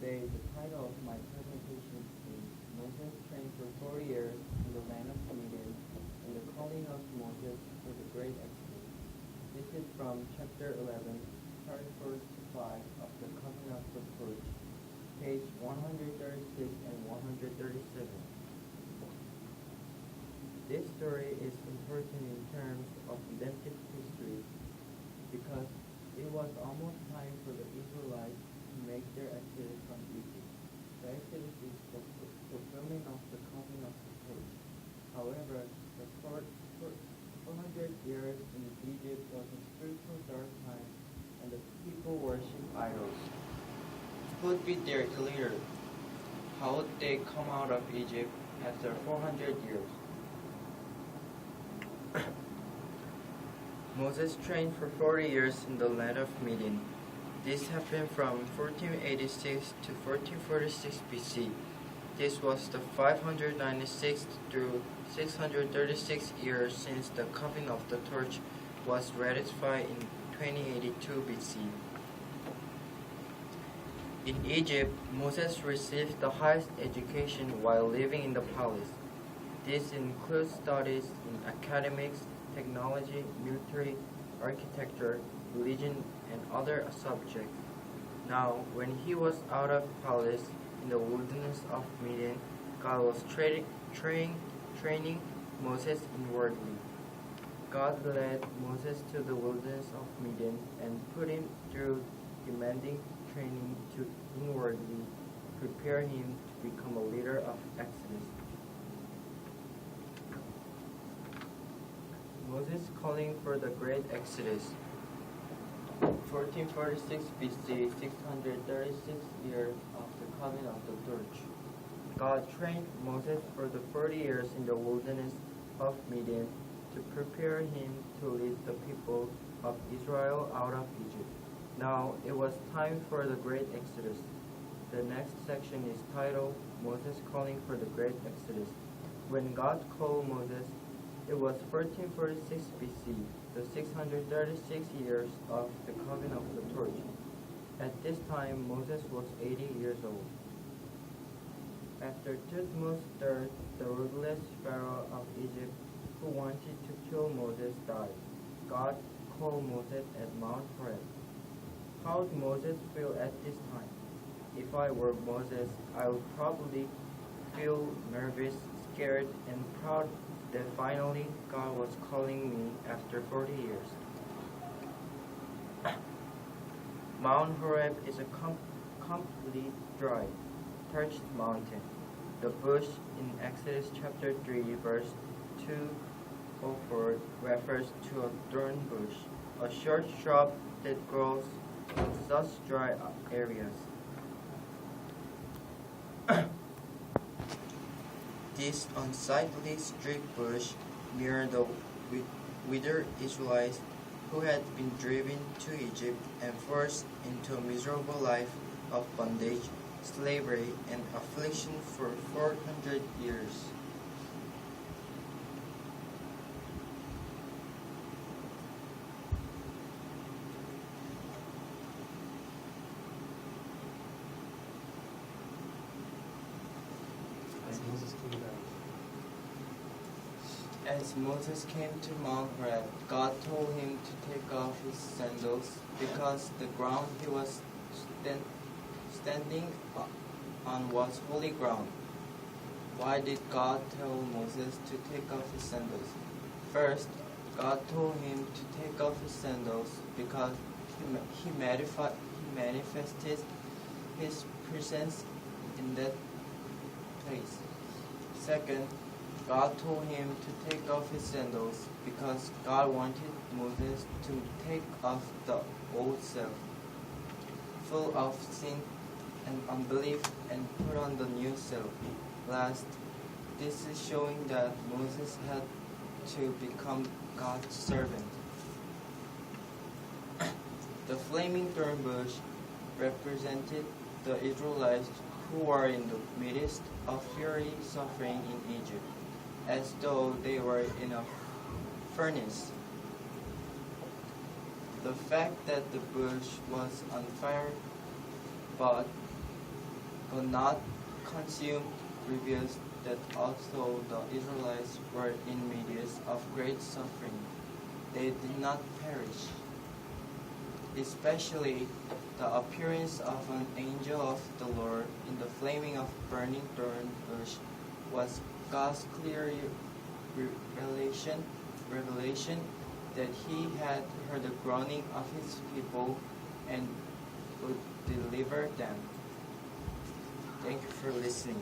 Today, the title of my presentation is Moses trained for 40 years in the land of Midian and the calling of Moses for the great Exodus. This is from chapter 11, part 4 to 5 of the Covenant of the Torch, page 136 and 137. This story is important in terms of redemptive history because it was almost time for the Israelites to make their exodus from Egypt. The exodus is the fulfillment of the calling of the Torch. However, the 400 years in Egypt was a spiritual dark time, and the people worshipped idols. Who would be their leader? How would they come out of Egypt after 400 years? Moses trained for 40 years in the land of Midian. This happened from 1486 to 1446 BC. This was the 596 through 636 years since the Covenant of the Torch was ratified in 2082 BC. In Egypt, Moses received the highest education while living in the palace. This includes studies in academics, technology, military, architecture, religion, and other subjects. Now, when he was out of palace in the wilderness of Midian, God was training Moses inwardly. God led Moses to the wilderness of Midian and put him through demanding training to inwardly prepare him to become a leader of Exodus. Moses calling for the great Exodus. 1446 BC, 636 years of the Covenant of the Torch. God trained Moses for the 40 years in the wilderness of Midian to prepare him to lead the people of Israel out of Egypt. Now it was time for the great Exodus. The next section is titled Moses calling for the great Exodus. When God called Moses, it was 1446 BC, the 636 years of the Covenant of the Torch. At this time, Moses was 80 years old. After Thutmose III, the ruthless pharaoh of Egypt, who wanted to kill Moses, died, God called Moses at Mount Horeb. How would Moses feel at this time? If I were Moses, I would probably feel nervous, scared, and proud that finally God was calling me after 40 years. Mount Horeb is a completely dry, parched mountain. The bush in Exodus chapter 3 verse 204 refers to a thorn bush, a short shrub that grows in such dry areas. This unsightly street bush mirrored the withered Israelites who had been driven to Egypt and forced into a miserable life of bondage, slavery, and affliction for 400 years. As Moses came to Mount Horeb, God told him to take off his sandals because the ground he was standing on was holy ground. Why did God tell Moses to take off his sandals? First, God told him to take off his sandals because he manifested his presence in that place. Second, God told him to take off his sandals because God wanted Moses to take off the old self, full of sin and unbelief, and put on the new self. Last, this is showing that Moses had to become God's servant. The flaming thorn bush represented the Israelites who were in the midst of fiery suffering in Egypt, as though they were in a furnace. The fact that the bush was on fire but but not consumed, reveals that although the Israelites were in midst of great suffering, they did not perish. Especially the appearance of an angel of the Lord in the flaming of burning thorn bush was God's clear revelation that he had heard the groaning of his people and would deliver them. Thank you for listening.